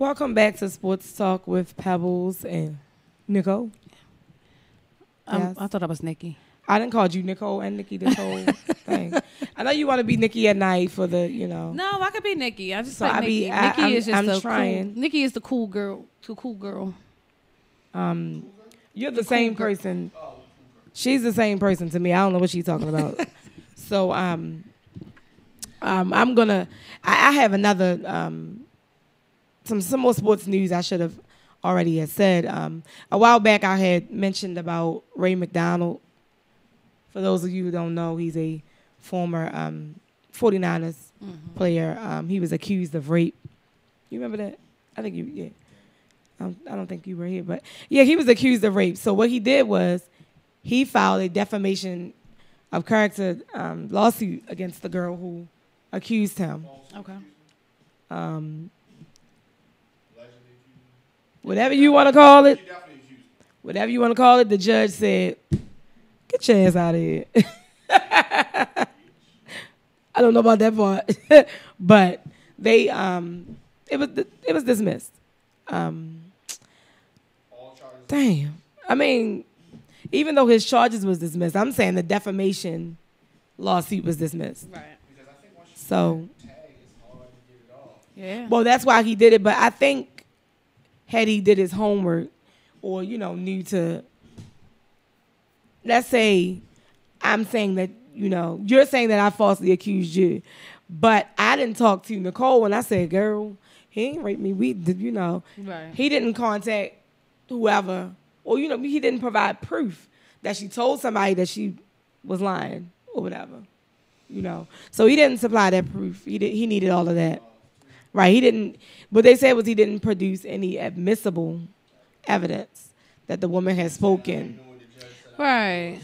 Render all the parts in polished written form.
Welcome back to Sports Talk with Pebbles and Nicole. Yes. I thought I was Nikki. I didn't call you Nicole and Nikki this whole thing. I know you want to be Nikki at night for the, No, I could be Nikki. I just So like I Nikki. be- Nikki is just I'm the trying. cool. Nikki is the cool girl. Too cool girl. You're the same person. She's the same person to me. I don't know what she's talking about. So I'm gonna. I have another some more sports news I should have already had said. A while back I had mentioned about Ray McDonald. For those of you who don't know, he's a former 49ers player. He was accused of rape. You remember that? I think yeah. I don't think you were here, but yeah, he was accused of rape. So what he did was he filed a defamation of character lawsuit against the girl who accused him. Okay. Whatever you want to call it. Whatever you want to call it, the judge said, get your ass out of here. I don't know about that part. But they it was dismissed. Damn. I mean, even though his charges was dismissed, I'm saying the defamation lawsuit was dismissed. Right. So, Yeah. well, that's why he did it. But I think had he did his homework or, knew to, let's say I'm saying that, you're saying that I falsely accused you. But I didn't talk to Nicole and I said, girl, he ain't raped me. We did, Right. He didn't contact whoever, or, he didn't provide proof that she told somebody that she was lying or whatever, So he didn't supply that proof. He needed all of that. Right. He didn't, what they said was he didn't produce any admissible evidence that the woman had spoken. Right.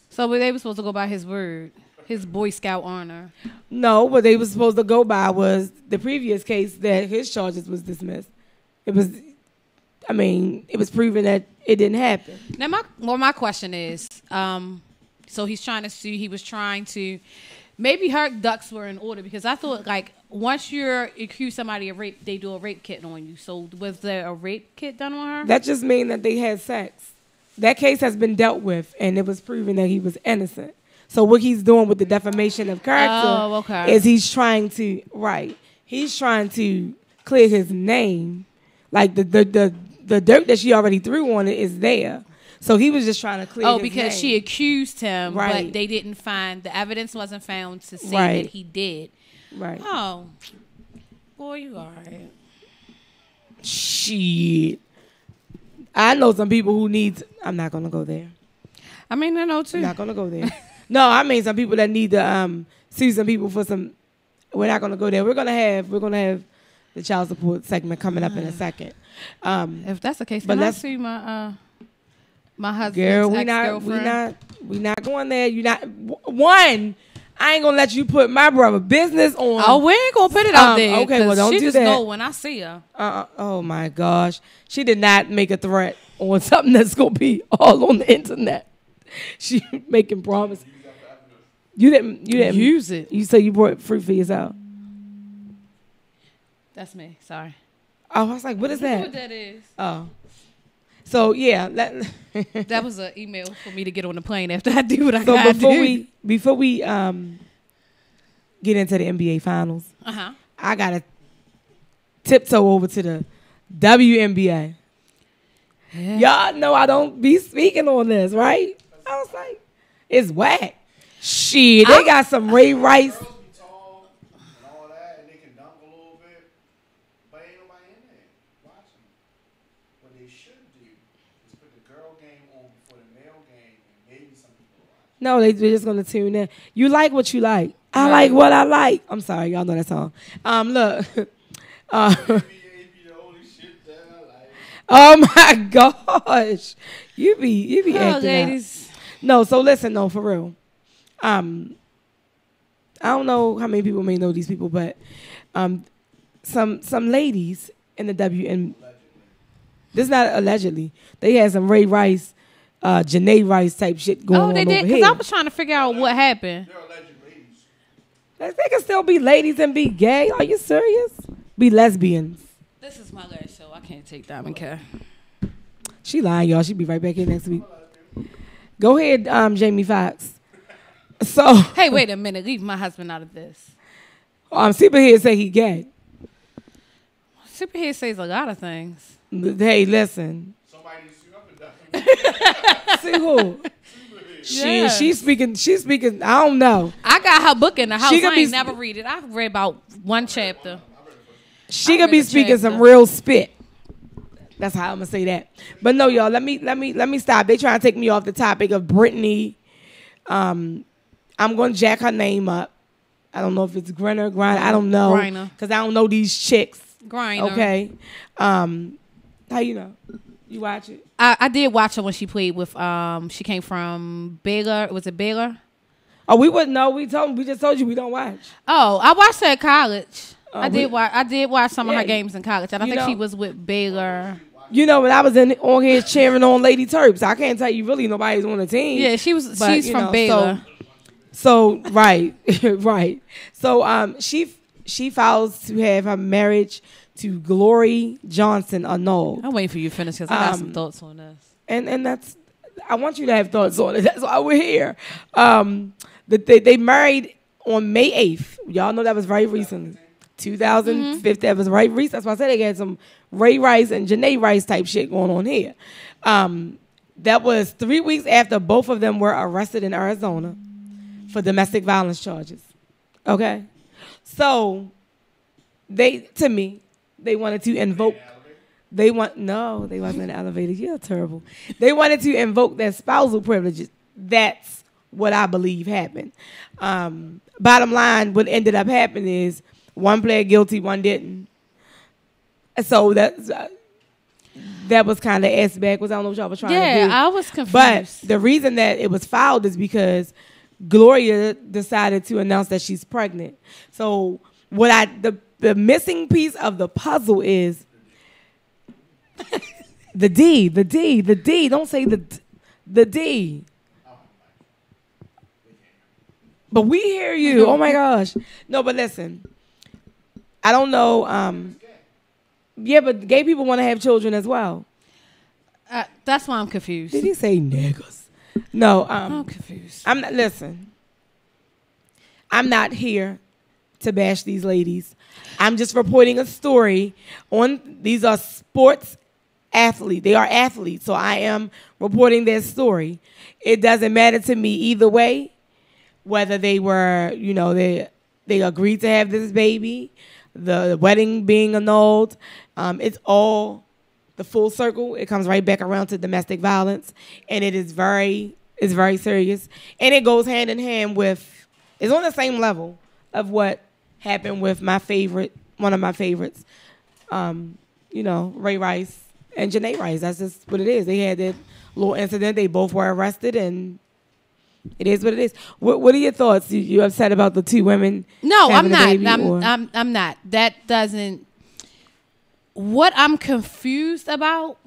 So they were supposed to go by his word, his Boy Scout honor. No, what they were supposed to go by was the previous case that his charges was dismissed. It was proven that it didn't happen. Now, my question is, so he's trying to sue. He was trying to, maybe her ducks were in order because I thought like once you're accused somebody of rape, they do a rape kit on you. So was there a rape kit done on her? That just means that they had sex. That case has been dealt with, and it was proven that he was innocent. So what he's doing with the defamation of character is he's trying to clear his name. Like the dirt that she already threw on it is there. So he was just trying to clear his name. Because she accused him, Right. but they didn't find, the evidence wasn't found to say that he did. Right. Oh. Boy, you all right. Shit. I know some people who need, I'm not going to go there. I mean, I know too. I'm not going to go there. No, I mean some people that need to sue some people for some, we're not going to go there. We're going to have the child support segment coming up in a second. If that's the case, but can I let's sue my husband's girl, ex-girlfriend? we not going there. You not one. I ain't gonna let you put my brother business on. Oh, we ain't gonna put it out there. Okay, well don't she do just that. know when I see her. Oh my gosh, she did not make a threat on something that's gonna be all on the internet. She making promises. You didn't use it. You said you brought fruit for yourself. That's me. Sorry. Oh, I was like, what is that? What that is? Oh, so yeah. That was an email for me to get on the plane after I do what I So gotta do. before we get into the NBA finals, I gotta tiptoe over to the WNBA. Yeah. Y'all know I don't be speaking on this, right? I was like, it's whack. Shit, they got some Ray Rice. Girls be tall and all that, and they can dunk a little bit, but ain't nobody in there watching. What they should do is put the girl game on before the male game, and maybe some people watch. No, they're just gonna tune in. You like what you like. I like what I like. I'm sorry, y'all know that song. Look. NBA be the only shit that I like. Oh my gosh, you be acting ladies. out. No, so listen, no, for real. I don't know how many people may know these people, but some ladies in the WN. This is not allegedly. They had some Ray Rice, Janae Rice type shit going on. Oh, they did? Because I was trying to figure out what happened. They're alleged ladies. They can still be ladies and be gay. Are you serious? Be lesbians. This is my last show. I can't take Diamond K. She lying, y'all. She'll be right back here next week. Go ahead, Jamie Foxx. So, Hey, wait a minute. Leave my husband out of this. Superhead say he gay. Superhead says a lot of things. Hey, listen. Somebody sue up and down. See who? Yeah. She's speaking. I don't know. I got her book in the house. She could I be ain't never read it. I've read about one chapter. She I could be read a speaking some chapter. real spit. That's how I'm gonna say that. But no, y'all, let me stop. They trying to take me off the topic of Brittany. I'm gonna jack her name up. I don't know if it's Grinder. I don't know. Griner. Because I don't know these chicks. Griner. Okay. How you know? You watch it? I did watch her when she played with she came from Baylor. Was it Baylor? Oh, we wouldn't know. We just told you we don't watch. Oh, I watched her at college. Oh, I did watch some of Yeah. her games in college. I don't You think she know- was with Baylor. You know, when I was on here cheering on Lady Terps, I can't tell you really nobody's on the team. Yeah, she's But, you from know, Baylor. So right, right. So she files to have her marriage to Glory Johnson annulled, I'm waiting for you to finish because I got some thoughts on this. and that's I want you to have thoughts on it. That's why we're here. They married on May 8th. Y'all know that was very recent. 2015. That was right recent. That's why I said they had some Ray Rice and Janae Rice type shit going on here. That was 3 weeks after both of them were arrested in Arizona for domestic violence charges. Okay? So they wanted to invoke they wasn't in the elevator. You're terrible. They wanted to invoke their spousal privileges. That's what I believe happened. Bottom line, what ended up happening is one pled guilty, one didn't. So that was kind of ass backwards. I don't know what y'all were trying to do. Yeah, I was confused. But the reason that it was filed is because Gloria decided to announce that she's pregnant. So the missing piece of the puzzle is the D. Don't say the D. But we hear you. Oh my gosh. No, but listen. I don't know. Yeah, but gay people want to have children as well. That's why I'm confused. Did he say niggas? No. I'm confused. I'm not. Listen. I'm not here to bash these ladies. I'm just reporting a story on. These are sports athletes. They are athletes, so I am reporting their story. It doesn't matter to me either way, whether they were, they agreed to have this baby, the wedding being annulled. It's all the full circle. It comes right back around to domestic violence, and it's very serious, and it goes hand in hand with. It's on the same level of what happened with one of my favorites, Ray Rice and Janae Rice. That's just what it is. They had that little incident. They both were arrested, and it is what it is. What are your thoughts? You upset about the two women? No, I'm having a not. baby, I'm not. That doesn't. What I'm confused about,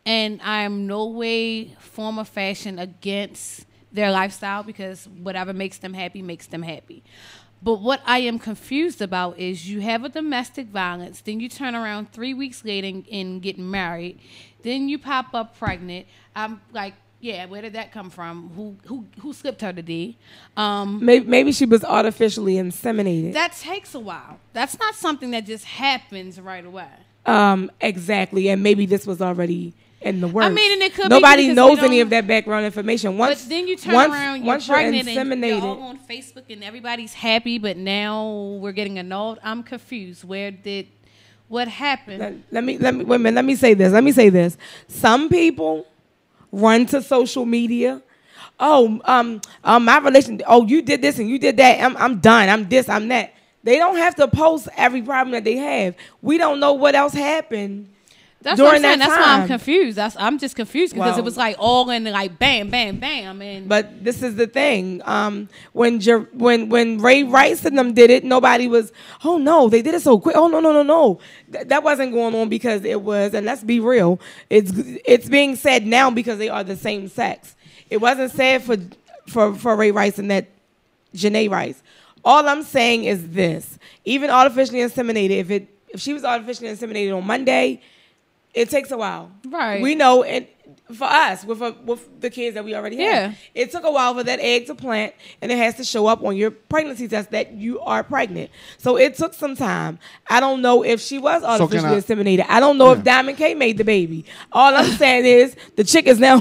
and I'm no way, form, or fashion against their lifestyle, because whatever makes them happy makes them happy. But what I am confused about is you have a domestic violence, then you turn around 3 weeks later and get married, then you pop up pregnant. I'm like, yeah, where did that come from? Who slipped her the D? Maybe she was artificially inseminated. That takes a while. That's not something that just happens right away. Exactly, and maybe this was already in the works. I mean, and it could Nobody be knows any of that background information. But then you turn around, you're pregnant, and you're all on Facebook, and everybody's happy. But now we're getting annulled. I'm confused. What happened? Let me wait a minute. Let me say this. Some people run to social media. Oh, my relation. Oh, you did this and you did that. I'm done. I'm this. I'm that. They don't have to post every problem that they have. We don't know what else happened. That's what I'm saying. That That's time. why I'm confused. I'm just confused because it was like all in like bam, bam, bam. And But this is the thing. When Ray Rice and them did it, nobody was. Oh no, they did it so quick. Oh no. That wasn't going on because it was. And let's be real. It's being said now because they are the same sex. It wasn't said for Ray Rice and that Janae Rice. All I'm saying is this: even artificially inseminated, if If she was artificially inseminated on Monday, it takes a while. Right. We know, and for us, with the kids that we already have, Yeah. it took a while for that egg to plant, and it has to show up on your pregnancy test that you are pregnant. So it took some time. I don't know if she was artificially inseminated. I don't know if Diamond K made the baby. All I'm saying is the chick is now.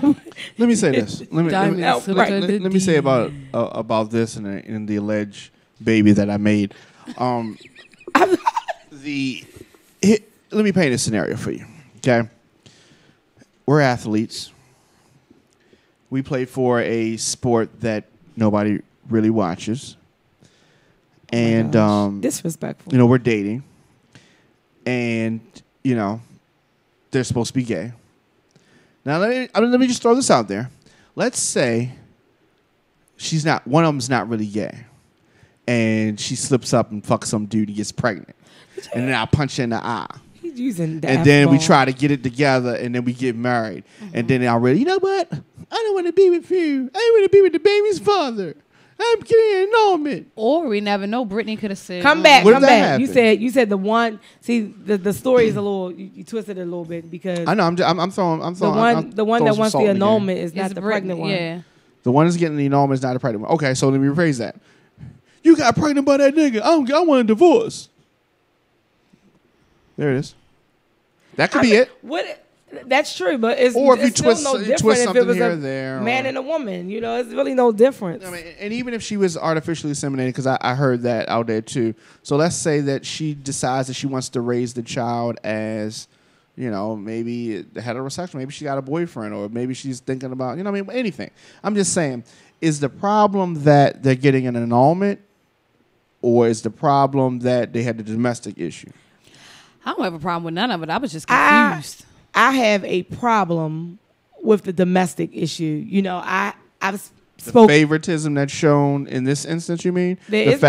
Let me say this. Let me say Right. about this and the alleged baby that I made. Let me paint a scenario for you. Okay, we're athletes. We play for a sport that nobody really watches, and disrespectful. we're dating, and they're supposed to be gay. Now let me just throw this out there. Let's say she's not. One of them's not really gay, and she slips up and fucks some dude and gets pregnant, and then I punch her in the eye. He's using the And then we F-bomb. try to get it together, and then we get married, and then I really, you know what? I don't want to be with you. I want to be with the baby's father. I'm getting an annulment. Or we never know. Brittany could have said, Come back. What if Come that back. happened? You said the one. See, the story is a little. You twisted it a little bit because I know. I'm throwing. the one that wants the annulment is not It's the Brittany, pregnant one. Yeah. The one that's getting the annulment is not the pregnant one. Okay, so let me rephrase that. You got pregnant by that nigga. I want a divorce. There it is. That could be it. What? That's true, but it's Or if you it's twist- still no you different twist if something it was here a or there, man or- and a woman. It's really no difference. I mean, and even if she was artificially inseminated, because I heard that out there too. So let's say that she decides that she wants to raise the child as, maybe heterosexual. Maybe she got a boyfriend, or maybe she's thinking about, anything. I'm just saying, is the problem that they're getting an annulment, or is the problem that they had the domestic issue? I don't have a problem with none of it. I was just confused. I have a problem with the domestic issue. I've The spoke. favoritism that's shown in this instance, you mean? There The is no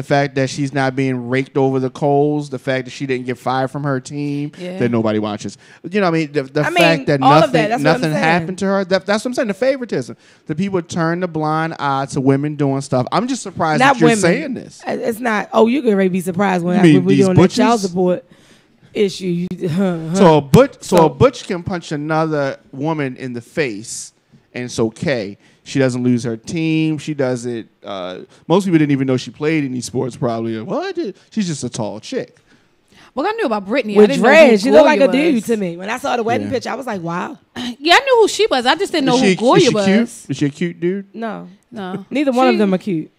fact that she's not being raked over the coals, the fact that she didn't get fired from her team, Yeah. that nobody watches. The I mean, fact that all of that, that's what I'm nothing saying. happened to her, that's what I'm saying, the favoritism. The people turn the blind eye to women doing stuff. I'm just surprised Not that you're women. saying this. It's not. Oh, you can already be surprised when You mean we're these doing that child butches? support issue. So a butch can punch another woman in the face, and it's okay. She doesn't lose her team. She doesn't. Most people didn't even know she played any sports. Probably. What? She's just a tall chick. Well, I knew about Brittany. I with didn't know dreads, who she looked like a Goya dude was. to me. When I saw the wedding Yeah. picture, I was like, wow. Yeah, I knew who she was. I just didn't know who Goya was. Cute? Is she a cute dude? No, No, neither one of them are cute.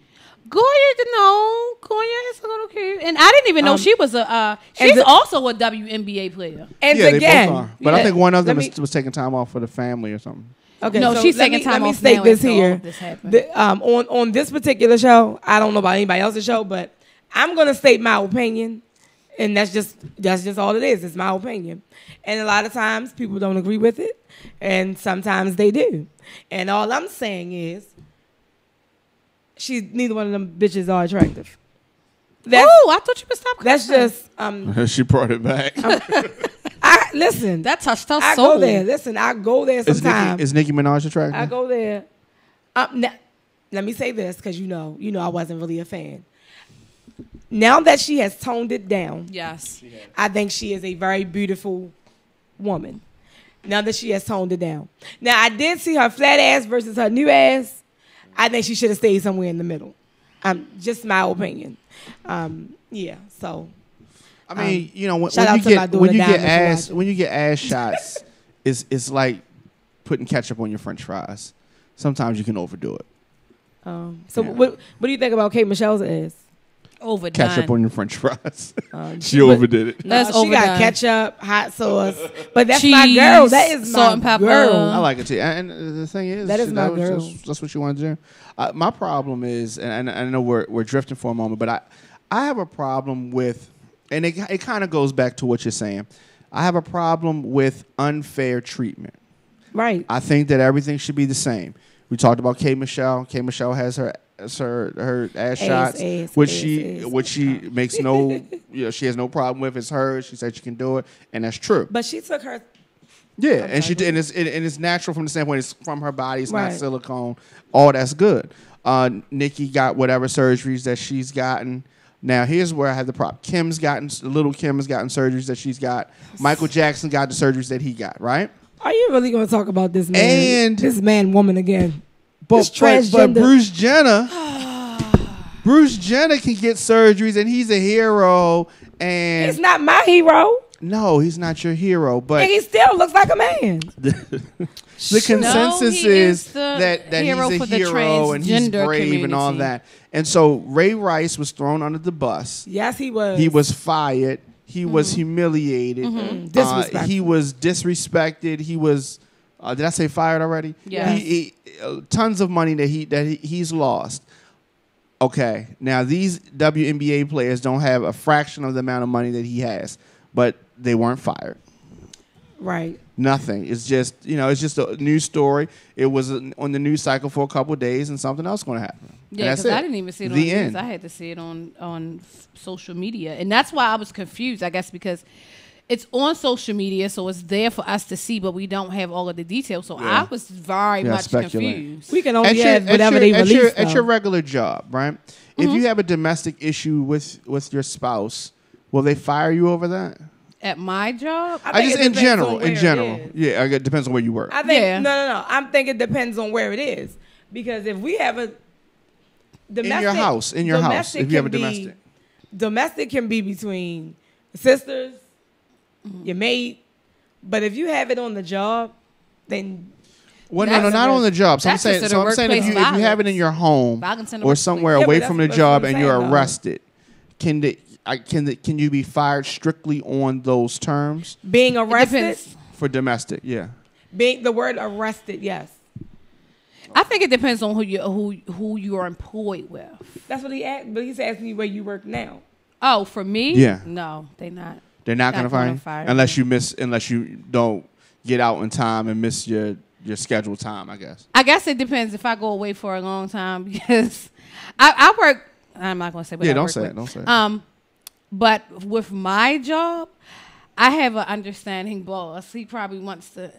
Goya, no. Goya is a little cute, and I didn't even know she was a. She's the- also a WNBA player. And Yeah, again, they both are. But I think one of them let me- was taking time off for the family or something. Okay, No, so she's let taking me- time Let me off state now this until all here. of this happened. On this particular show, I don't know about anybody else's show, but I'm gonna state my opinion, and that's just all it is. It's my opinion, and a lot of times people don't agree with it, and sometimes they do. And all I'm saying is, neither one of them bitches are attractive. Oh, I thought you would stop. That's cussing. just She brought it back. listen. That touched her I soul. go there. Listen, I go there sometimes. Is Nicki Minaj attractive? I go there. Let me say this because I wasn't really a fan. Now that she has toned it down, Yes. I think she is a very beautiful woman. Now that she has toned it down. Now I did see her flat ass versus her new ass. I think she should have stayed somewhere in the middle. Just my opinion. Yeah. So I mean, shout out to my daughter when you get Diamond for ass watching. when you get ass shots, it's like putting ketchup on your French fries. Sometimes you can overdo it. so Yeah. what do you think about Kate Michelle's ass? Overdone. Ketchup on your French fries. She but- overdid it. That's she got overdone. ketchup, hot sauce, but that's my Cheese, girl. That is salt my and pepper. girl. I like it too. And the thing is, That is my girl. That's what you want to do. My problem is, and I know we're drifting for a moment, but I have a problem with, and it kind of goes back to what you're saying. I have a problem with unfair treatment. Right. I think that everything should be the same. We talked about K. Michelle. K. Michelle has her ass shots, which she makes no, she has no problem with. It's hers. She said she can do it, and that's true. But she took her. Yeah, I'm and sorry, it's natural from the standpoint it's from her body. It's not Right. silicone. All that's good. Nikki got whatever surgeries that she's gotten. Now, here's where I have the problem. Little Kim has gotten surgeries that she's got. Michael Jackson got the surgeries that he got, right? Are you really going to talk about this man? And this man, woman again? But Bruce Jenner can get surgeries, and he's a hero. And he's not my hero. No, he's not your hero. But and he still looks like a man. The consensus is that hero he's a hero and he's brave and all that. And so Ray Rice was thrown under the bus. Yes, he was. He was fired. He was humiliated. He was disrespected. He was. Did I say fired already? Yeah. Tons of money that he's lost. Okay, now these WNBA players don't have a fraction of the amount of money that he has, but they weren't fired. Right. Nothing. It's just it's just a news story. It was on the news cycle for a couple of days, and something else going to happen. Yeah, because I didn't even see it on the news. I had to see it on social media, and that's why I was confused. I guess because it's on social media, so it's there for us to see, but we don't have all of the details. So I was very much confused. We can only have whatever they release. At your regular job, right? If you have a domestic issue with your spouse, will they fire you over that? At my job? I just in general. Yeah, it depends on where you work. I think no. I'm thinking it depends on where it is. Because if we have a domestic in your house, if you have a domestic can be between sisters, your mate. But if you have it on the job, then not on the job. So I'm saying if you have it in your home or somewhere away from the job and you're arrested, can you be fired strictly on those terms? Being arrested for domestic, yeah. Being the word arrested, yes. I think it depends on who you are employed with. That's what he asked, but he's asking you where you work now. Oh, for me? Yeah. No, they're not. They're not going to fire you unless you don't get out in time and miss your scheduled time, I guess. I guess it depends if I go away for a long time because I work. I'm not going to say. What don't say it. But with my job, I have an understanding boss. He probably wants to,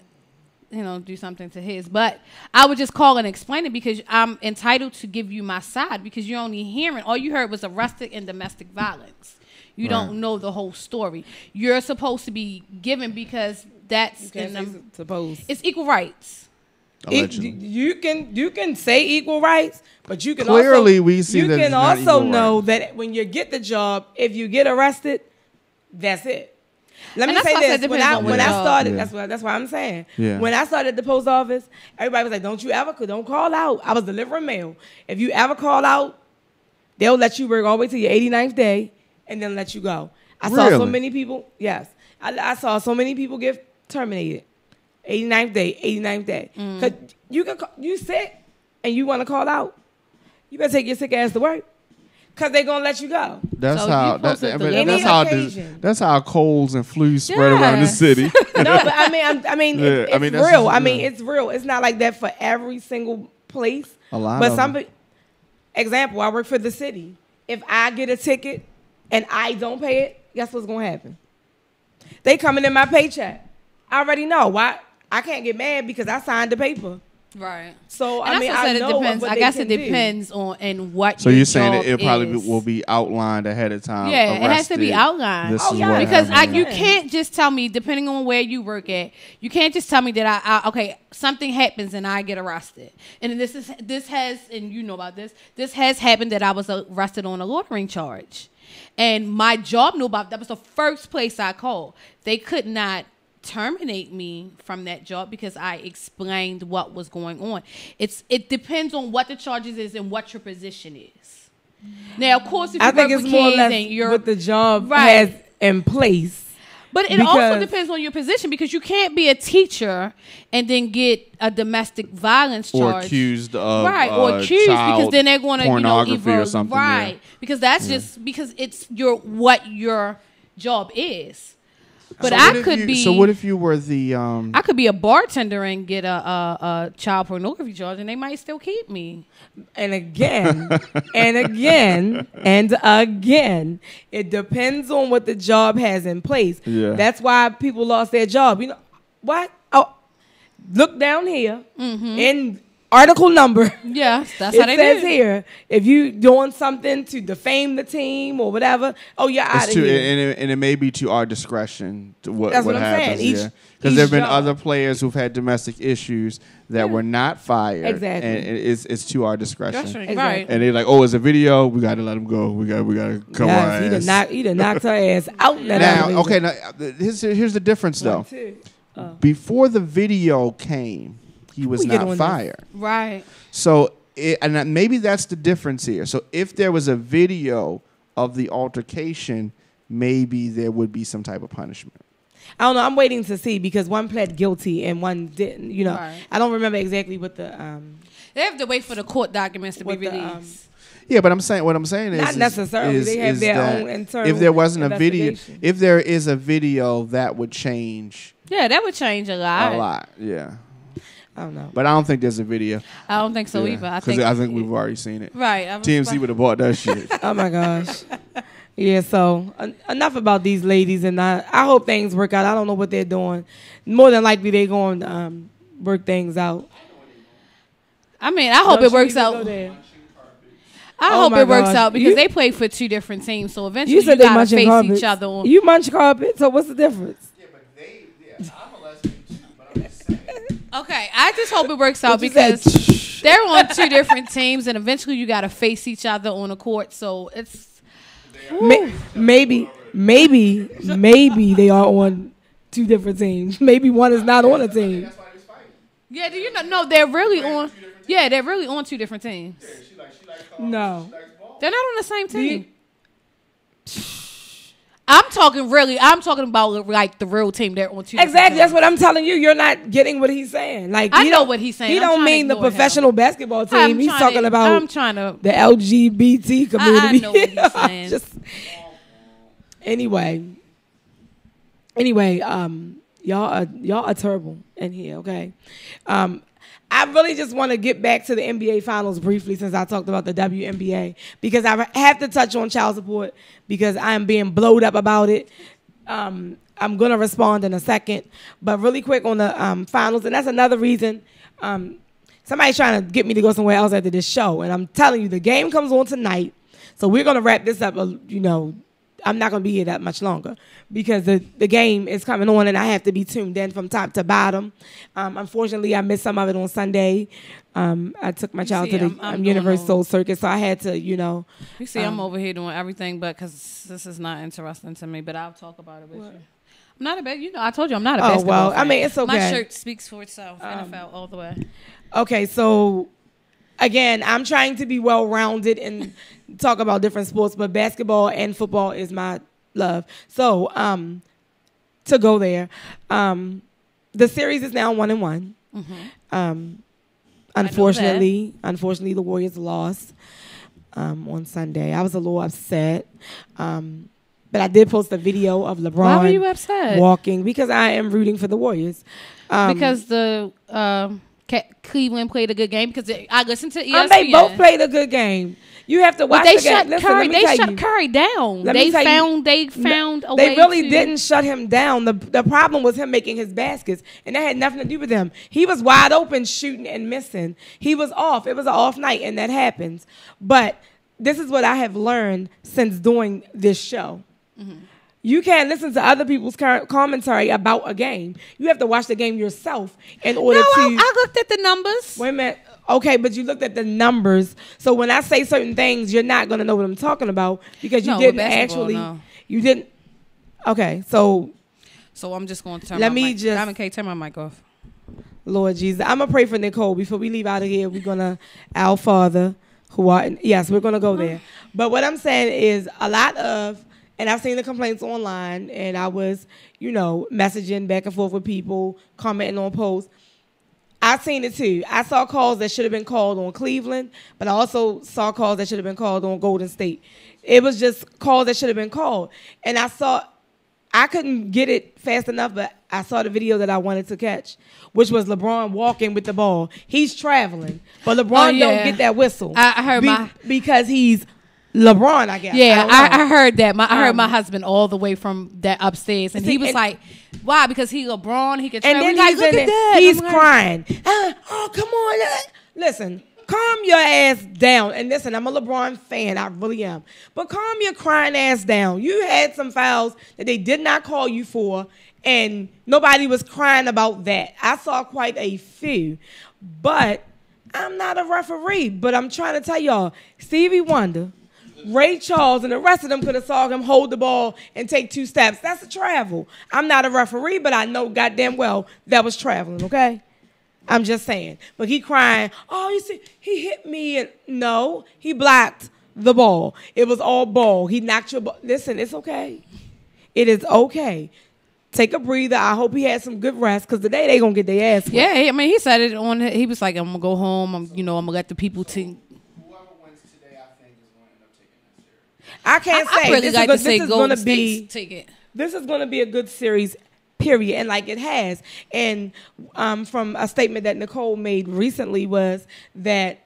do something to his. But I would just call and explain it because I'm entitled to give you my side because you're only hearing. All you heard was arrested in domestic violence. You don't know the whole story. You're supposed to be given because that's it's equal rights. You can say equal rights, but you can also know that when you get the job, if you get arrested, that's it. Let me say this: when I started, that's what I'm saying. Yeah. When I started at the post office, everybody was like, "Don't call out." I was delivering mail. If you ever call out, they'll let you work all the way to your 89th day and then let you go. I saw so many people. Yes, I saw so many people get terminated. 89th day. Cause you sick and you want to call out, you better take your sick ass to work. Cause they're gonna let you go. That's how colds and flus spread around the city. No, but it's real. It's real. It's not like that for every single place. A lot. But example, I work for the city. If I get a ticket and I don't pay it, guess what's gonna happen? They coming in my paycheck. I already know why. I can't get mad because I signed the paper. Right. So I know I guess it depends on and what. So you're saying it probably will be outlined ahead of time. Yeah, it has to be outlined. Because you can't just tell me, depending on where you work at, you can't just tell me that something happens and I get arrested. And this has, and you know about this. This has happened that I was arrested on a loitering charge, and my job knew about that. Was the first place I called. They could not terminate me from that job because I explained what was going on. It depends on what the charges is and what your position is. Now, of course, if you work with kids and you're what the job has in place. But it also depends on your position because you can't be a teacher and then get a domestic violence charge or accused of because then they're going to pornography or something. Right, because that's just because it's what your job is. But So what if you were the? I could be a bartender and get a child pornography charge, and they might still keep me. And again, it depends on what the job has in place. Yeah. That's why people lost their job. You know what? Oh, look down here in article number. Yeah, that's It how they says do. here, if you doing something to defame the team or whatever, oh, you're out It's of to, here. and it may be to our discretion to what, That's what what I'm saying. happens. Each Because there have been job. other players who've had domestic issues that were not fired. Exactly. And it's to our discretion. That's right. Exactly. Right. And they're like, oh, it's a video. We got to let him go. We got to cover our Yes, ass. he done knocked her ass out in that Now, elevator. okay, now, here's the difference, though. 1, 2. Before the video came, he was We get on not this. fired. Right. So, and maybe that's the difference here. So, if there was a video of the altercation, maybe there would be some type of punishment. I don't know. I'm waiting to see because one pled guilty and one didn't. You know, Right. I don't remember exactly what the They have to wait for the court documents to be What the, released. Yeah, but what I'm saying is Not necessarily. They have their that own internal If there wasn't a video, investigation. if there is a video, that would change Yeah, that would change a lot. a lot. Yeah, I don't know. but I don't think there's a video. I don't think so Yeah, either. I 'cause think we've already seen it. right. TMZ would have bought that shit. Oh my gosh. Yeah, so enough about these ladies, and I hope things work out. I don't know what they're doing. More than likely, they're going to work things out. I mean, I hope Don't it you works even go out. there. I Oh hope my it works gosh. out because You- they play for two different teams. So eventually, You you, said they gotta munching face carpets. each other. On, You munch carpet, so what's the difference? Yeah, but I'm a lesbian too, but I'm just saying. okay, I just hope it works out What you said? because they're on two different teams, and eventually you got to face each other on the court. So it's Maybe they are on two different teams. Maybe one is not on a team. That's why they was fighting. yeah. Do you know? No, they're really on. Yeah, they're really on two different teams. Yeah, she likes No. she likes ball. They're not on the same Do you- team. I'm talking about like the real team. They're on two. different Exactly. That's teams. what I'm telling you. You're not getting what he's saying. Like I he know don't- what he's saying. He I'm don't trying to mean the ignore him. professional basketball team. I'm He's trying talking to- about I'm trying to. the LGBT community. I know what he's saying. Just anyway, y'all are terrible in here. Okay, I really just want to get back to the NBA Finals briefly since I talked about the WNBA because I have to touch on child support because I am being blowed up about it. I'm gonna respond in a second, but really quick on the finals, and that's another reason. Somebody's trying to get me to go somewhere else after this show, and I'm telling you, the game comes on tonight, so we're gonna wrap this up. I'm not gonna be here that much longer because the game is coming on, and I have to be tuned in from top to bottom. Unfortunately, I missed some of it on Sunday. I took my child see, to the I'm doing Universal Circus, so I had to, You see, I'm over here doing everything, but because this is not interesting to me. But I'll talk about it with you. I'm not a bad. I told you I'm not a Oh, basketball well, I fan. mean, it's okay. My shirt speaks for itself. NFL all the way. Okay, so again, I'm trying to be well-rounded and talk about different sports, but basketball and football is my love. So, to go there, the series is now 1-1. Unfortunately, the Warriors lost on Sunday. I was a little upset, but I did post a video of LeBron. Why were you upset? Walking because I am rooting for the Warriors. Because the Cleveland played a good game. Because I listened to ESPN. They both played a good game. You have to watch But they the game. shut Listen, Curry. let me They tell shut you. Curry down. Let me They tell you. found a way. They really to, didn't shut him down. The problem was him making his baskets, and that had nothing to do with him. He was wide open shooting and missing. He was off. It was an off night, and that happens. But this is what I have learned since doing this show. You can't listen to other people's commentary about a game. You have to watch the game yourself in order to. I looked at the numbers. Wait a minute. Okay, but you looked at the numbers. So when I say certain things, you're not going to know what I'm talking about because you No, didn't with basketball, actually. no. You didn't. Okay, so So I'm just going to turn Let my me mic. just- Diamond K, turn my mic off. Lord Jesus, I'm gonna pray for Nicole before we leave out of here. We're gonna our Father who art. Yes, we're gonna go there. But what I'm saying is a lot of. And I've seen the complaints online, and I was, messaging back and forth with people, commenting on posts. I've seen it too. I saw calls that should have been called on Cleveland, but I also saw calls that should have been called on Golden State. It was just calls that should have been called. And I couldn't get it fast enough, but I saw the video that I wanted to catch, which was LeBron walking with the ball. He's traveling, but LeBron don't get that whistle. I heard because he's LeBron, I guess. Yeah, I I heard that. I heard my husband all the way from that upstairs, and See, he was and- like, "Why? Because he LeBron, he can." And travel." then He's like, he's "Look in at there, that." he's I'm like, crying. Oh, come on, listen, calm your ass down. And listen, I'm a LeBron fan. I really am. But calm your crying ass down. You had some fouls that they did not call you for, and nobody was crying about that. I saw quite a few. But I'm not a referee. But I'm trying to tell y'all, Stevie Wonder, Ray Charles, and the rest of them could have saw him hold the ball and take 2 steps. That's a travel. I'm not a referee, but I know goddamn well that was traveling, okay? I'm just saying. But he crying, oh, you see, he hit me. And no, he blocked the ball. It was all ball. He knocked your ball. Listen, it's okay. It is okay. Take a breather. I hope he had some good rest, because today they going to get their ass whipped. Yeah, I mean, he said it on. He was like, I'm going to go home. I'm going to let the people Whoever wins today, I think, is going to end up taking that series. I can't say. I really this like is, to say this is Golden gonna be. State's take it. This is going to be a good series, period, and like it has. And from a statement that Nicole made recently was that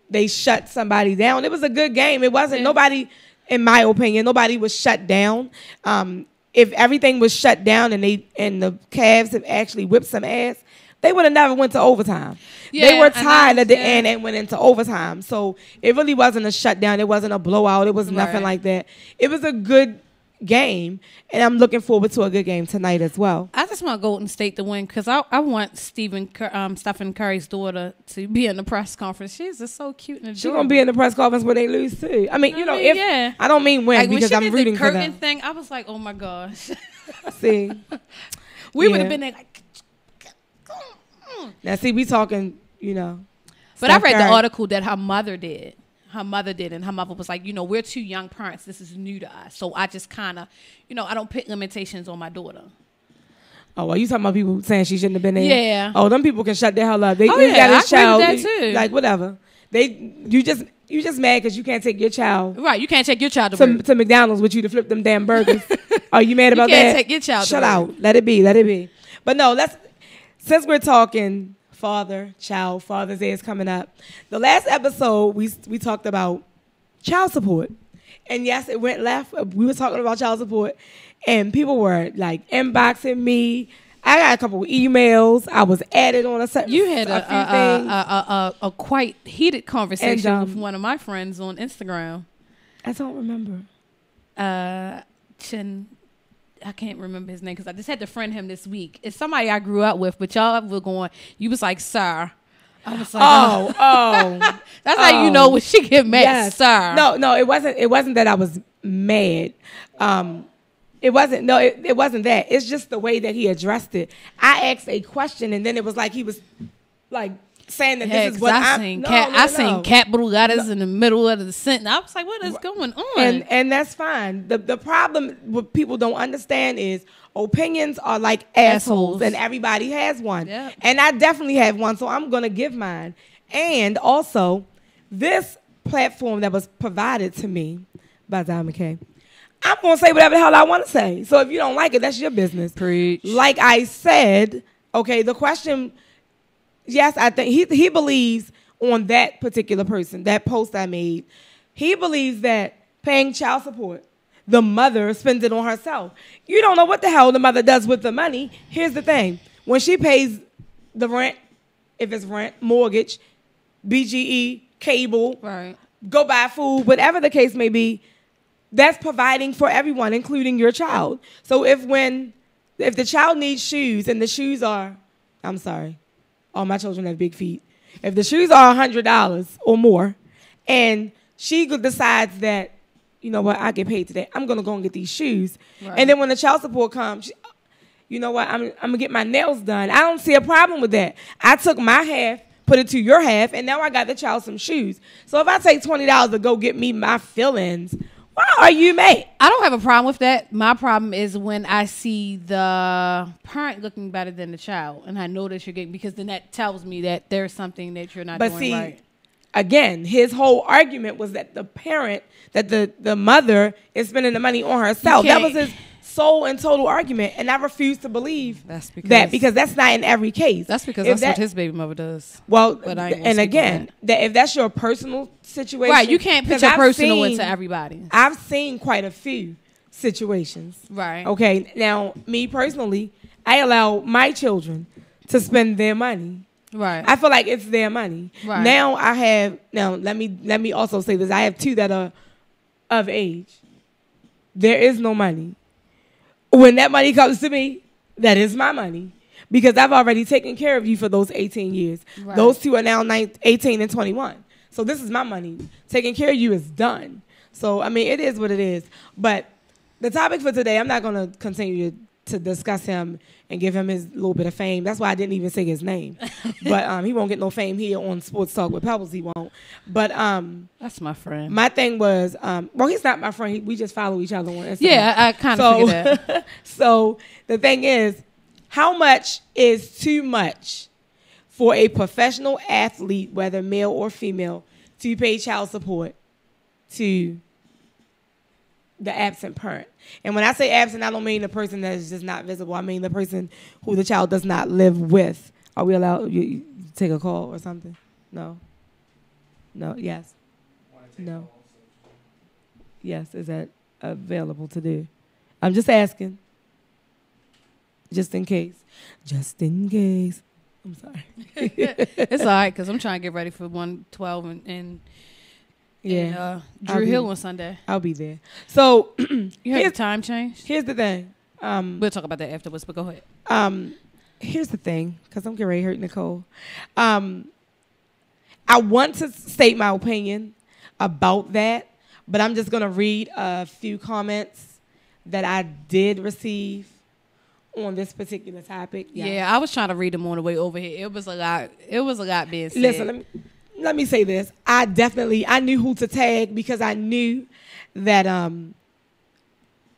they shut somebody down. It was a good game. It wasn't nobody, in my opinion, nobody was shut down. If everything was shut down and the Cavs have actually whipped some ass, they would have never went to overtime. Yeah, they were tied at the yeah. end and went into overtime. So it really wasn't a shutdown. It wasn't a blowout. It was nothing Right. like that. It was a good game, and I'm looking forward to a good game tonight as well. I just want Golden State to win because I want Stephen Curry's daughter to be in the press conference. She's just so cute and adorable. She's going to be in the press conference where they lose too. I mean, yeah. I don't mean win, Like, because when I'm she did rooting the for curtain them. thing, I was like, oh my gosh. See, We would Yeah. have been there like. now see, we talking, But I Steph read the Curry. article that her mother did. And her mother was like, we're 2 young parents. This is new to us. So I just kind of, I don't put limitations on my daughter. Oh, well, you talking about people saying she shouldn't have been there? Yeah. Oh, them people can shut the hell up. They Oh, got yeah, his I child. agree with that, too. Like, whatever. You just mad because you can't take your child Right. You can't take your child to work. to McDonald's with you to flip them damn burgers. Are you mad about You can't that? take your child to Shut work. out. Let it be. Let it be. But no, since we're talking father-child, Father's Day is coming up. The last episode, we talked about child support. And yes, it went left. We were talking about child support, and people were like inboxing me. I got a couple of emails. I was added on You had a few things. a quite heated conversation And, with one of my friends on Instagram. I don't remember. Chin, I can't remember his name because I just had to friend him this week. It's somebody I grew up with, but y'all were going. You was like, sir. I was like, Oh. That's how you know when she get mad, Yes. sir. No, it wasn't. It wasn't that I was mad. It wasn't. No, it wasn't that. It's just the way that he addressed it. I asked a question, and then it was like he was like saying that Yeah, this is what I I'm. seen No, I no, seen no. capital letters in the middle of the sentence. I was like, what is going on? And that's fine. The problem what people don't understand is opinions are like assholes, and everybody has one. Yep. And I definitely have one, so I'm gonna give mine. And also, this platform that was provided to me by Diamond K, I'm gonna say whatever the hell I want to say. So if you don't like it, that's your business. Preach. Like I said, okay, the question. Yes, I think he believes on that particular person, that post I made. He believes that paying child support, the mother spends it on herself. You don't know what the hell the mother does with the money. Here's the thing. When she pays the rent, if it's rent, mortgage, BGE, cable, Right. go buy food, whatever the case may be, that's providing for everyone, including your child. So if the child needs shoes and the shoes are, I'm sorry, all my children have big feet. If the shoes are $100 or more, and she decides that, you know what, I get paid today, I'm gonna go and get these shoes. Right. And then when the child support comes, you know what, I'm gonna get my nails done. I don't see a problem with that. I took my half, put it to your half, and now I got the child some shoes. So if I take $20 to go get me my fillings, why are you mad? I don't have a problem with that. My problem is when I see the parent looking better than the child, and I know that you're getting, because then that tells me that there's something that you're not But doing see, right. again, his whole argument was that the parent, that the mother is spending the money on herself. That was his sole and total argument, and I refuse to believe That's because that's not in every case. That's because If that's what his baby mother does. Well, But I ain't gonna and speak on again, that if that's your personal situation, Right, you can't put 'cause your I've personal seen- into everybody. I've seen quite a few situations. Right. Okay. Now, me personally, I allow my children to spend their money. Right. I feel like it's their money. Right. Now let me also say this. I have 2 that are of age. There is no money. When that money comes to me, that is my money. Because I've already taken care of you for those 18 years. Right. Those 2 are now 18 and 21. So this is my money. Taking care of you is done. So, I mean, it is what it is. But the topic for today, I'm not going to continue to discuss him and give him his little bit of fame. That's why I didn't even say his name. But he won't get no fame here on Sports Talk with Pebbles. He won't. But that's my friend. my thing was, well, he's not my friend. We just follow each other on Instagram. Yeah, I kind of figured that. So the thing is, how much is too much for a professional athlete, whether male or female, to pay child support to the absent parent? And when I say absent, I don't mean the person that is just not visible. I mean the person who the child does not live with. Are we allowed you take a call or something? No. No. Yes. No. Yes. Is that available to do? I'm just asking. Just in case. Just in case. I'm sorry. It's all right because I'm trying to get ready for 112 and Drew Hill on Sunday. I'll be there. So You heard the time change? Here's the thing. We'll talk about that afterwards, but go ahead. Here's the thing, because I'm getting ready to hurt Nicole. I want to state my opinion about that, but I'm just going to read a few comments that I did receive on this particular topic. Yeah, I was trying to read them on the way over here. It was a lot being said. Listen, let me say this. I knew who to tag because I knew that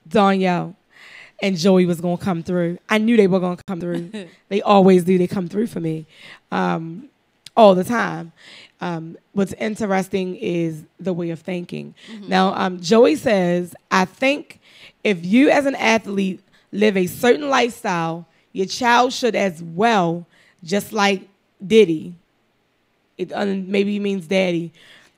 Danielle and Joey was going to come through. I knew they were going to come through. They always do. They come through for me all the time. What's interesting is the way of thinking. Mm-hmm. Now, Joey says, I think if you as an athlete live a certain lifestyle, your child should as well, just like Diddy. Maybe he means daddy.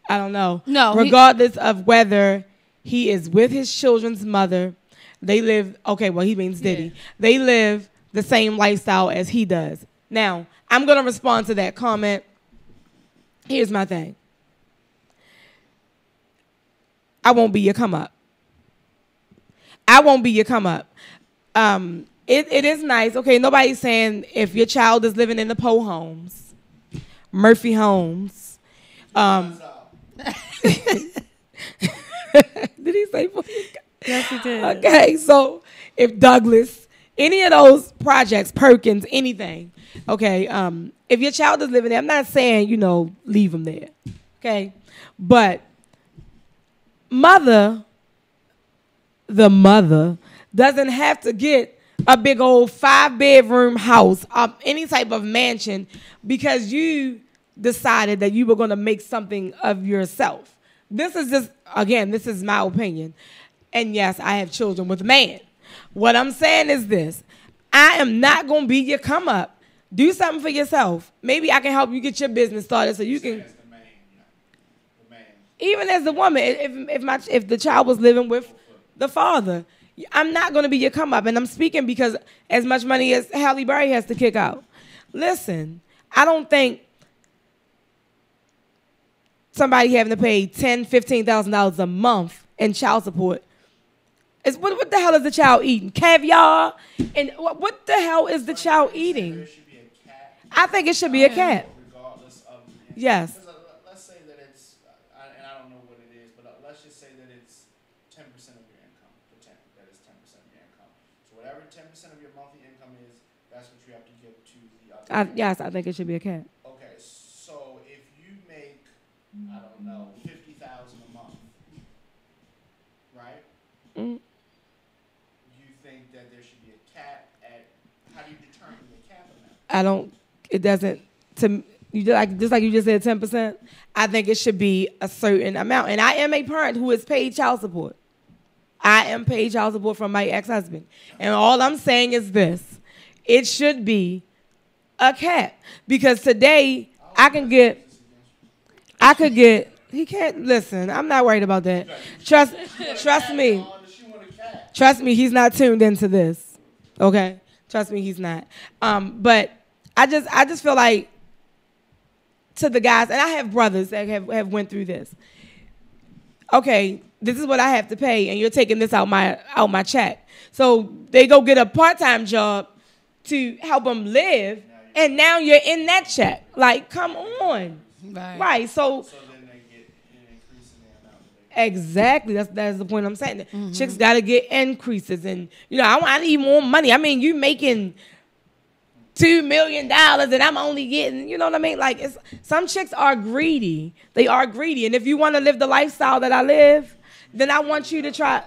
I don't know. No. Regardless of whether he is with his children's mother, they live, okay, well, he means Diddy. Yeah. They live the same lifestyle as he does. Now, I'm going to respond to that comment. Here's my thing. I won't be your come up. I won't be your come up. It is nice. Okay, nobody's saying if your child is living in the Poe homes, Murphy homes. Did he say Poe? Yes, he did. Okay, so if Douglas, any of those projects, Perkins, anything, okay, if your child is living there, I'm not saying, leave them there, okay? But the mother doesn't have to get a big old 5-bedroom house, any type of mansion, because you decided that you were going to make something of yourself. This is just, again, this is my opinion. And yes, I have children with a man. What I'm saying is this. I am not going to be your come up. Do something for yourself. Maybe I can help you get your business started so you can. The man. Even as a woman, if the child was living with the father, I'm not going to be your come up. And I'm speaking because as much money as Halle Berry has to kick out. Listen, I don't think somebody having to pay $10,000, $15,000 a month in child support. What the hell is the child eating? Caviar? And what the hell is the child eating? I think it should be a cat. Regardless of yes. Let's say that it's, and I don't know what it is, but let's just say that it's 10% of your income. Pretend that it's 10% of your income. So whatever 10% of your monthly income is, that's what you have to give to the other. Yes, I think it should be a cat. Okay, so if you make, I don't know, $50,000 a month, right? Mm. You think that there should be a cap at? How do you determine the cap amount? I don't. It doesn't. Just like you just said, 10%. I think it should be a certain amount. And I am a parent who is paid child support. I am paid child support from my ex-husband. And all I'm saying is this: it should be a cap, because today I could get. He can't listen. I'm not worried about that. Trust me. Trust me. He's not tuned into this. Okay. Trust me, he's not. But I just feel like to the guys, and I have brothers that have went through this. Okay, this is what I have to pay, and you're taking this out my check. So they go get a part-time job to help them live, and now you're in that check. Like, come on. Right. So then they get an increase in the amount that they exactly. That's the point I'm saying. Chicks got to get increases, and I need more money. I mean, you making $2 million, and I'm only getting, you know what I mean? Like, some chicks are greedy. They are greedy, and if you want to live the lifestyle that I live, then I want you to try.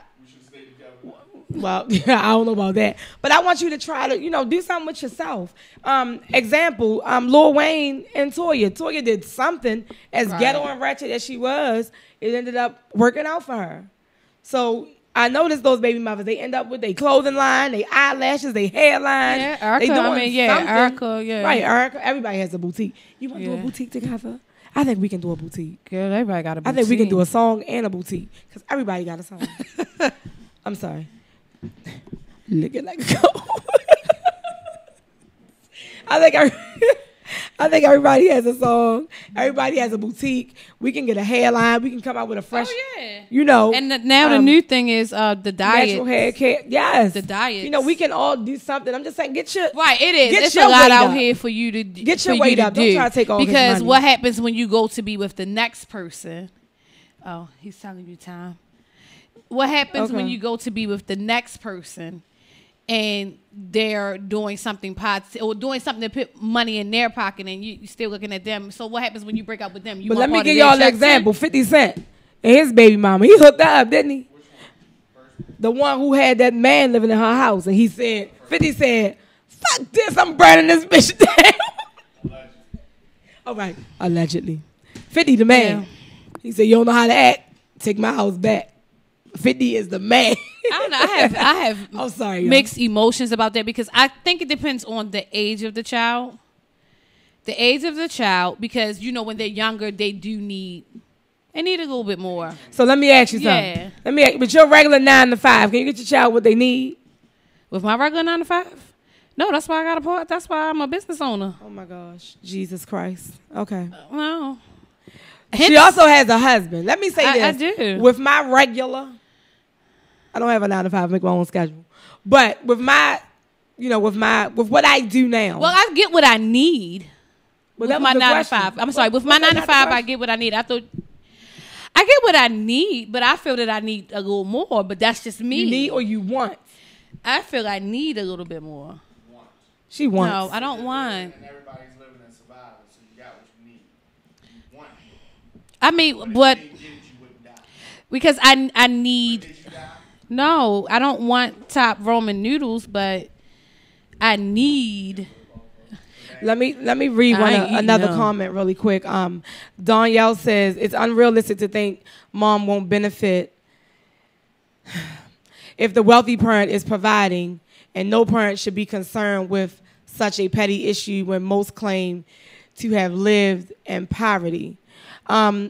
Well, yeah, I don't know about that, but I want you to try to, do something with yourself. Example, Lil Wayne and Toya. Toya did something as ghetto and ratchet as she was. It ended up working out for her. So I noticed those baby mothers. They end up with their clothing line, their eyelashes, their hairline. Yeah, Erica. They doing something. Erica. Yeah, right. Erica. Everybody has a boutique. You want to do a boutique together? I think we can do a boutique. Girl, everybody got a boutique. I think we can do a song and a boutique because everybody got a song. I'm sorry. Looking like a goat. I think everybody has a song. Everybody has a boutique. We can get a hairline. We can come out with a fresh. Oh yeah. And now the new thing is the diet. Natural hair care. Yes. The diet. We can all do something. I'm just saying, get your right. It is. It's your a lot out up. here for you to get your weight up. Don't try to take all because his money. What happens when you go to be with the next person? Oh, he's telling you time. What happens when you go to be with the next person and they're doing something positive or doing something to put money in their pocket and you still looking at them? So what happens when you break up with them? But let me give y'all an example. 50 Cent and his baby mama. He hooked her up, didn't he? The one who had that man living in her house. And 50 said, fuck this, I'm burning this bitch down. All right, allegedly. 50 the man. Yeah. He said, you don't know how to act. Take my house back. 50 is the man. I don't know. I have I'm sorry, mixed emotions about that because I think it depends on the age of the child. The age of the child, because when they're younger, they need a little bit more. So let me ask you something. Yeah. With your regular 9 to 5, can you get your child what they need? With my regular 9 to 5? No, that's why I got a part. That's why I'm a business owner. Oh my gosh, Jesus Christ. Okay. Well, she also has a husband. Let me say this. I do. With my regular, I don't have a 9 to 5, make my own schedule. But with my, with what I do now. Well, I get what I need. With my 9 to 5. I'm sorry. With my 9 to 5, I get what I need. I get what I need, but I feel that I need a little more. But that's just me. You need or you want? I feel I need a little bit more. She wants. No, I don't want. And everybody's living in survival, so you got what you need. You want. I mean, but because I need. No, I don't want top ramen noodles, but I need. Let me read another comment really quick. Danielle says it's unrealistic to think mom won't benefit if the wealthy parent is providing, and no parent should be concerned with such a petty issue when most claim to have lived in poverty. I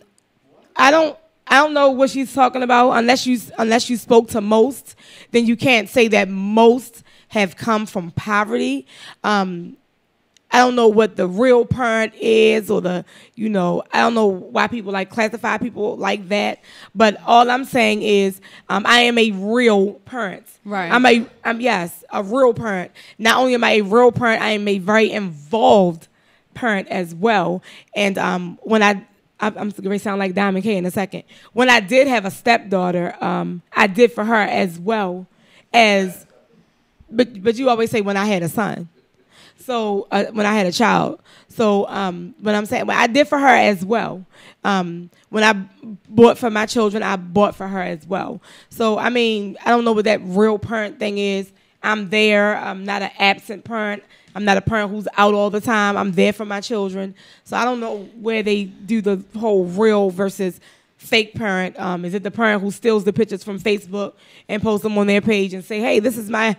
don't know what she's talking about. Unless you spoke to most, then you can't say that most have come from poverty. I don't know what the real parent is or I don't know why people classify people like that. But all I'm saying is I am a real parent. Right. I'm a real parent. Not only am I a real parent, I am a very involved parent as well. And I'm going to sound like Diamond K in a second. When I did have a stepdaughter, I did for her as well as, but you always say when I had a son. So when I had a child. So when I'm saying, I did for her as well. When I bought for my children, I bought for her as well. So, I mean, I don't know what that real parent thing is. I'm there. I'm not an absent parent. I'm not a parent who's out all the time. I'm there for my children. So I don't know where they do the whole real versus fake parent. Is it the parent who steals the pictures from Facebook and posts them on their page and say, hey, this is my...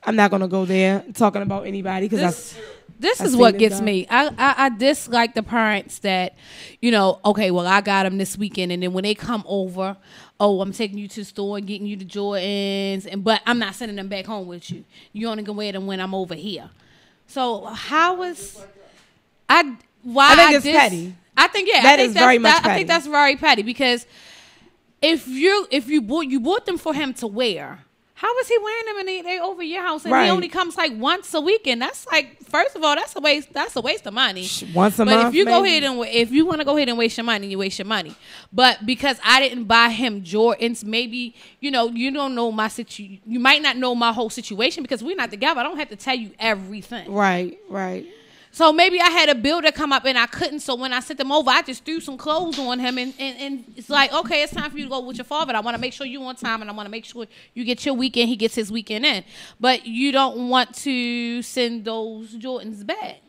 I'm not going to go there talking about anybody because this is what gets me. I dislike the parents that, okay, well, I got them this weekend, and then when they come over, oh, I'm taking you to the store and getting you the Jordans, but I'm not sending them back home with you. You only can wear them when I'm over here. So how is why I think it's petty. I think That is very much I petty. think that's very petty because if you bought them for him to wear, how is he wearing them and they over your house and Right. he only comes like once a week? And that's like, first of all, that's a waste of money. Once a But month, if you go maybe. ahead and if you want to go ahead and waste your money, you waste your money. But because I didn't buy him Jordans, maybe you don't know my you might not know my whole situation because we're not together. I don't have to tell you everything. Right, right. So maybe I had a builder come up and I couldn't. So when I sent them over, I just threw some clothes on him. And it's like, okay, it's time for you to go with your father. I want to make sure you're on time and I want to make sure you get your weekend. He gets his weekend in. But you don't want to send those Jordans back.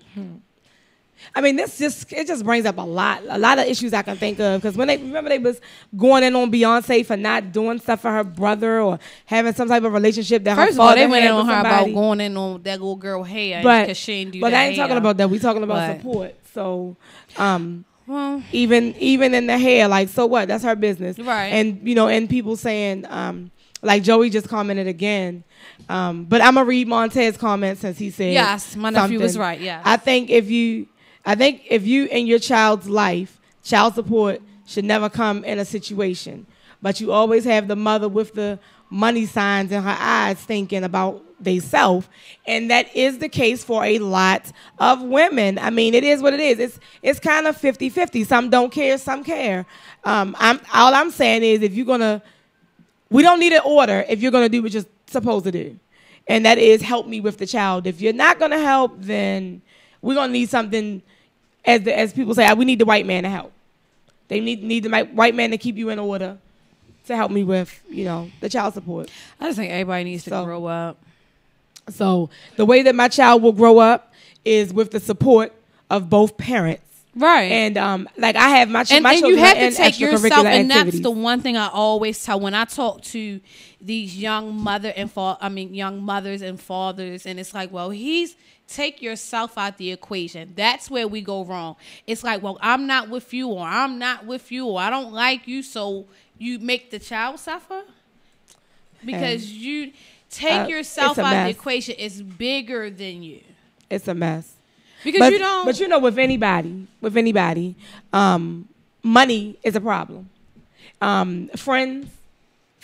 I mean, it just brings up a lot of issues I can think of. Because when they was going in on Beyonce for not doing stuff for her brother or having some type of relationship that First her of all, father they went had in on with her somebody. about going in on that little girl hair But because she ain't do but that I ain't talking hair. about that. We talking about But- support. So, Well, even in the hair, like, so what? That's her business, Right. And and people saying, like Joey just commented again. But I'm gonna read Montez's comment since he said, yes, my nephew was something. right. Yeah. I think if you in your child's life, child support should never come in a situation, but you always have the mother with the money signs in her eyes thinking about theyself, and that is the case for a lot of women. I mean, it is what it is. It's kind of 50-50. Some don't care, some care. All I'm saying is we don't need an order if you're gonna do what you're supposed to do, and that is help me with the child. If you're not gonna help, then we're gonna need something. As people say, we need the white man to help. They need the white man to keep you in order to help me with, the child support. I just think everybody needs to So- grow up. So the way that my child will grow up is with the support of both parents. Right. And like I have my and children you have in to take yourself, extracurricular and that's activities. the one thing I always tell when I talk to these young mothers and fathers, and it's like, well, take yourself out the equation. That's where we go wrong. It's like, well, I'm not with you, or I'm not with you, or I don't like you, so you make the child suffer because you take yourself it's a out the mess. equation. It's bigger than you It's a mess. because you don't. But with anybody, money is a problem. Friends,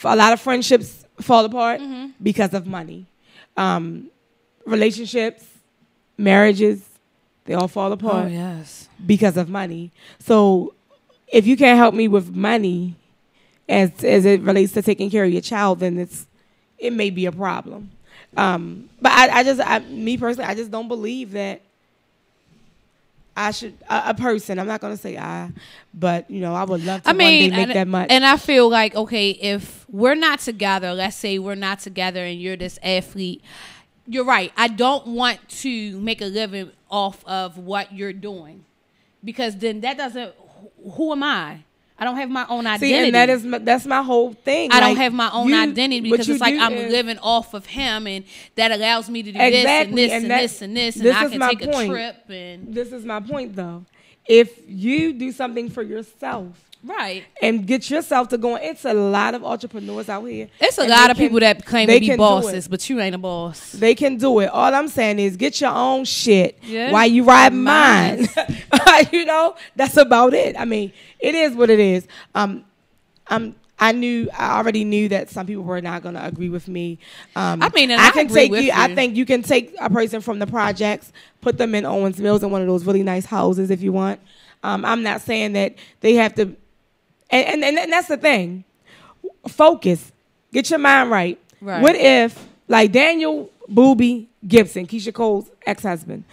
a lot of friendships fall apart because of money. Relationships, marriages, they all fall apart Oh yes. because of money. So if you can't help me with money as it relates to taking care of your child, then it may be a problem. But me personally, I just don't believe that I should a person. I'm not gonna say but I would love to one day make that much. And I feel like, okay, if we're not together, let's say we're not together, and you're this athlete. You're right. I don't want to make a living off of what you're doing, because then that doesn't. Who am I? I don't have my own identity. See, and that's my whole thing. I Like, don't have my own identity because it's like I'm is- living off of him, and that allows me to do Exactly, this and and this that- and this, and this I is can my take a point. trip and This is my point, though. If you do something for yourself right. and get yourself to going, it's a lot of entrepreneurs out here. It's a and lot they of people that claim they to be can do bosses, it. but you ain't a boss. They can do it. All I'm saying is get your own shit Yeah. while you ride Mine. mine. That's about it. I mean, it is what it is. I already knew that some people were not going to agree with me. And I can take agree with I you. think you can take a person from the projects, put them in Owens Mills in one of those really nice houses if you want. I'm not saying that they have to, and that's the thing. Focus. Get your mind right. Right. What if, like Daniel Booby Gibson, Keisha Cole's ex-husband,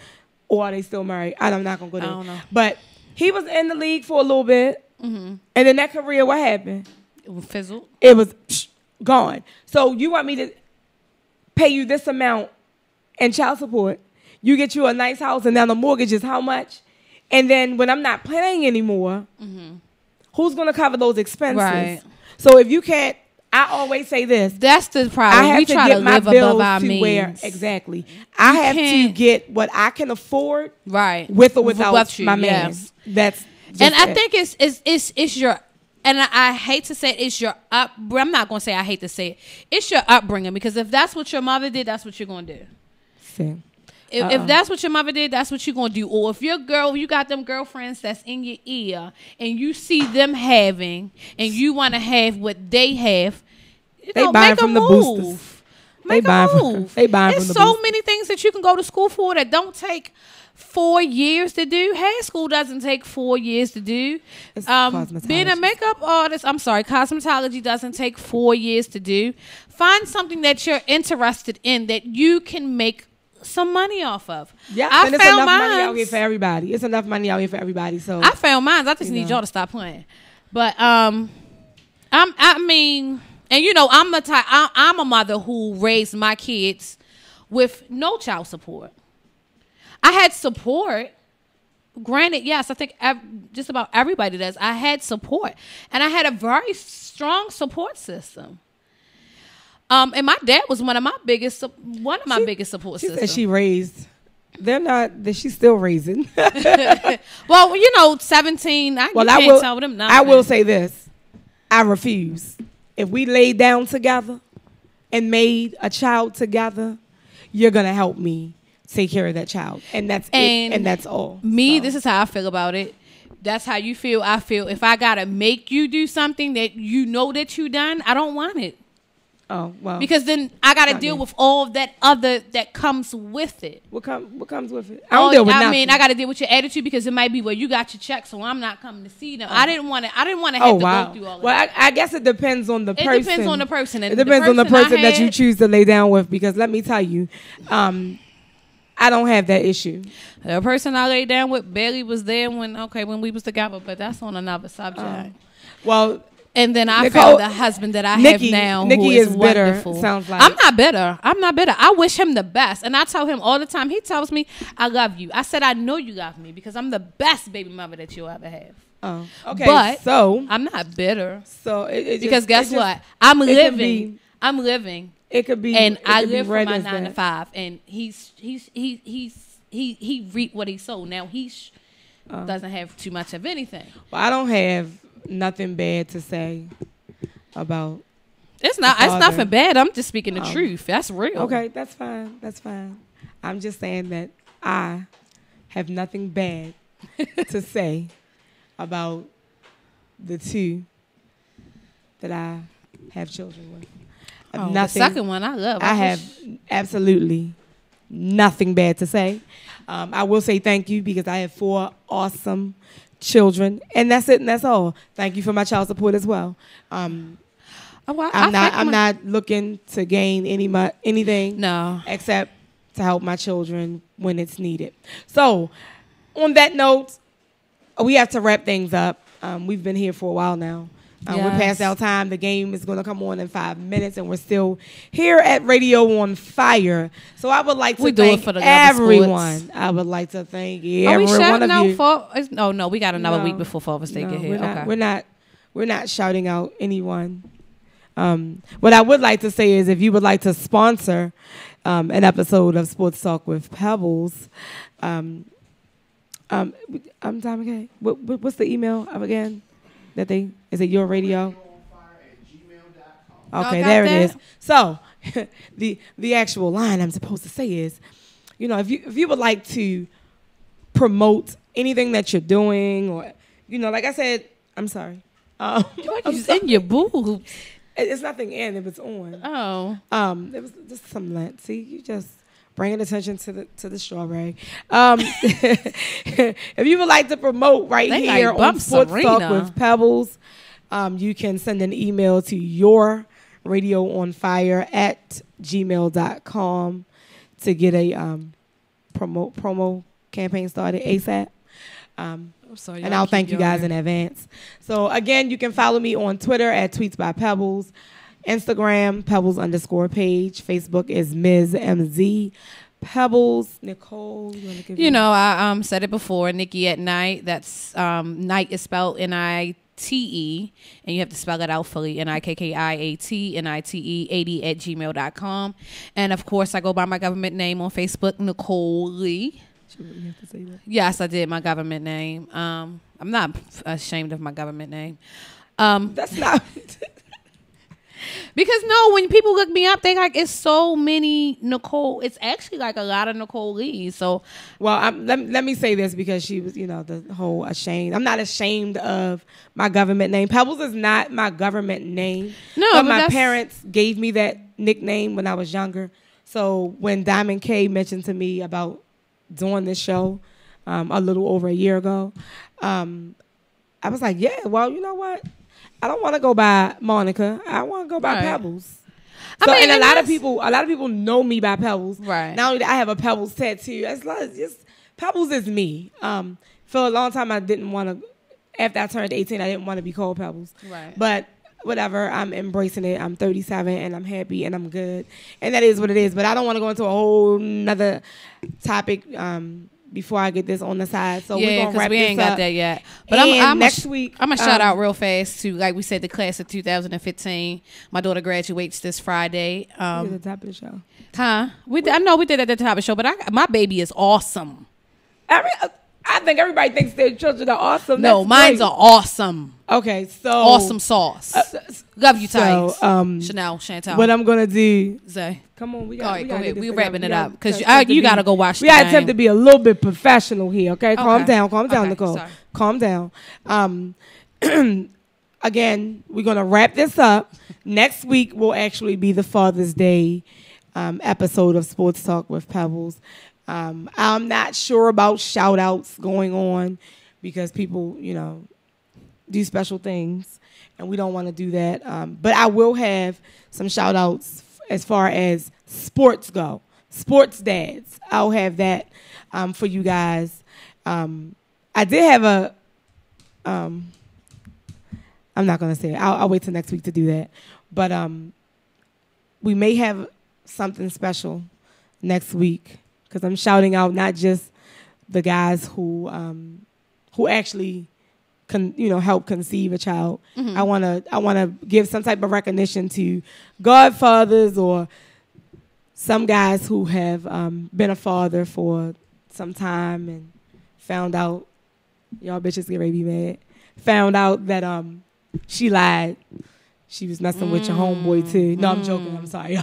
or are they still married? I'm not going to go there. I don't know. But he was in the league for a little bit, and then that career, what happened? It was fizzled. It was gone. So you want me to pay you this amount in child support? You get you a nice house, and now the mortgage is how much? And then when I'm not playing anymore, who's going to cover those expenses? Right. So if you can't, I always say this. That's the I problem. have We to try get to my live bills above our to means. where exactly. I have to can't- get what I can afford, Right. with or without With you, my man. yes. That's just And I it. think it's your, and I hate to say it, it's your I'm not going to say I hate to say it. It's your upbringing, because if that's what your mother did, that's what you're going to do. See. If that's what your mother did, that's what you're gonna do. Or if you got them girlfriends that's in your ear, and you see them having, and you want to have what they have, They buying from the boosters. Make a move. They buying There's from the so boosters. many things that you can go to school for that don't take 4 years to do. Hair school doesn't take 4 years to do. It's Being a cosmetology. makeup artist, cosmetology doesn't take 4 years to do. Find something that you're interested in that you can make some money off of. Yeah, I and it's found enough money out here mines. for everybody. It's enough money out here for everybody. So I found mine. I just You need know. y'all to stop playing. But I mean, and you know, I'm a mother who raised my kids with no child support. I had support. Granted, yes, I think just about everybody does. I had support, and I had a very strong support system. And my dad was one of my biggest support she systems. said she raised. They're not. That she's still raising. Well, you know, 17. You Well, I can't will. tell them nothing. I will say this. I refuse. If we laid down together and made a child together, you're gonna help me take care of that child, and that's it, and that's all. Me, So. this is how I feel about it. That's how you feel. I feel if I gotta make you do something that you know that you done, I don't want it. Oh well. Because then I got to Not deal me. with all of that other that comes with it. What comes with it? I don't deal with nothing. I mean, I got to deal with your attitude because it might be, well, you got your check, so I'm not coming to see them. I didn't want to have to go through all of Well, that. I guess it depends on the person. It depends on the person. And It depends on the person that you had- choose to lay down with. Because let me tell you, I don't have that issue. The person I laid down with barely was there when we was together, but that's on another subject. Well, And then I Nicole- found the husband that I Nikki- have now Nikki who is is bitter, wonderful. sounds like. I'm not bitter. I wish him the best. And I tell him all the time. He tells me, I love you. I said, I know you love me because I'm the best baby mother that you'll ever have. oh, okay. But so I'm not bitter. it Because just, guess it just- what? I'm it can living. be- I'm living. It could be, And it I could be live for read my as 9 to that. 5. And he reaped what he sowed. Now he doesn't have too much of anything. Well, I don't have nothing bad to say about. It's father. nothing bad. I'm just speaking the truth. That's real. Okay, that's fine. That's fine. I'm just saying that I have nothing bad to say about the two that I have children with. Oh, the Nothing. second one I love. I have absolutely nothing bad to say. I will say thank you because I have 4 awesome children, and that's it, and that's all. Thank you for my child support as well. I'm not looking to gain anything. No. Except to help my children when it's needed. So, on that note, we have to wrap things up. We've been here for a while now. We're Yes. past our time. The game is going to come on in 5 minutes, and we're still here at Radio on Fire. So I would like to We do it thank for the love of everyone. sports. I would like to thank Are we every one shouting of out you. for? Oh no, we got another No. week before Father's Day No, get here. we're not, Okay. we're not shouting out anyone. What I would like to say is if you would like to sponsor an episode of Sports Talk with Pebbles, I'm Tom McKay. What's the email of again? Is it your radio? Okay, Y'all got there it that? is. So the actual line I'm supposed to say is, if you would like to promote anything that you're doing, or like I said, I'm sorry. I'm It's sorry. in your boobs. It's nothing in. It was on. Oh. It was just some lint. See, you just bringing attention to the strawberry. If you would like to promote right They here like on Bump Sports Talk Serena. with Pebbles, you can send an email to your radioonfire@gmail.com to get a promo campaign started ASAP. I'm sorry. And I'll thank you guys in advance. So again, you can follow me on Twitter at Tweets by Pebbles, Instagram Pebbles_page, Facebook is Ms. MZ Pebbles. Nicole, you want to give I said it before. Nikki at Night. That's Night is spelled NITE, and you have to spell it out fully. NIKKIATNITE80@gmail.com. And of course, I go by my government name on Facebook, Nicole Lee. You have to say that. Yes, I did my government name. I'm not ashamed of my government name. That's not. Because no, when people look me up, they like it's so many Nicole. It's actually like a lot of Nicole Lees. So, well, let me say this because she was, the whole ashamed. I'm not ashamed of my government name. Pebbles is not my government name. No, but but my parents gave me that nickname when I was younger. So when Diamond K mentioned to me about doing this show a little over a year ago, I was like, yeah, well, you know what? I don't want to go by Monica. I want to go by Pebbles. So, and a lot of people know me by Pebbles. Right. Not only that, I have a Pebbles tattoo. Pebbles is me. For a long time, I didn't want to. After I turned 18, I didn't want to be called Pebbles. Right. But whatever, I'm embracing it. I'm 37 and I'm happy and I'm good. And that is what it is. But I don't want to go into a whole nother topic before I get this on the side. So we're going to wrap we this ain't up. got that yet. But next week, I'm going to shout out real fast to, like we said, the class of 2015. My daughter graduates this Friday. At the top of the show. Huh? I know we did at the top of the show, but my baby is awesome. I think everybody thinks their children are awesome. No, mine's are awesome. Okay, so awesome sauce. Love you, Tights. Chanel, Chantal. What I'm gonna do? Zay, come on, we go ahead. We're wrapping wrapping it up because you gotta go watch. We gotta attempt to be a little bit professional here. Okay, calm down, okay, Nicole. Sorry. Calm down. Again, we're gonna wrap this up. Next week will actually be the Father's Day episode of Sports Talk with Pebbles. I'm not sure about shout outs going on because people, do special things and we don't want to do that. But I will have some shout outs as far as sports go. Sports dads. I'll have that for you guys. I did have I'm not going to say it. I'll wait till next week to do that. But we may have something special next week. Because I'm shouting out not just the guys who actually help conceive a child. Mm-hmm. I wanna give some type of recognition to godfathers or some guys who have been a father for some time and found out y'all bitches get ready to be mad. Found out that she lied. She was messing with your homeboy too. No, I'm joking. I'm sorry.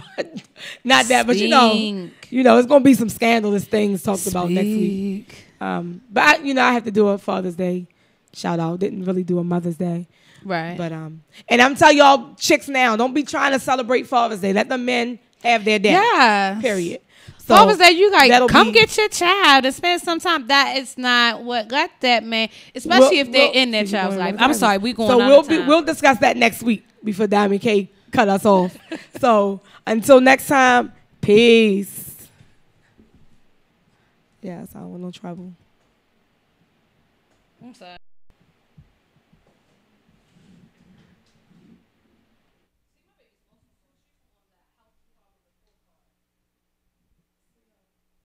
Not that, but it's gonna be some scandalous things talked about next week. But I have to do a Father's Day shout out. Didn't really do a Mother's Day. Right. But and I'm telling y'all chicks now, don't be trying to celebrate Father's Day. Let the men have their day. Yeah. Period. So Father's Day, you come get your child and spend some time. That is not what got that man, especially if they're in their child's life. I'm sorry, we going on time. We'll discuss that next week before Diamond K cut us off. So until next time, peace. Yes, I don't want no trouble. I'm sorry.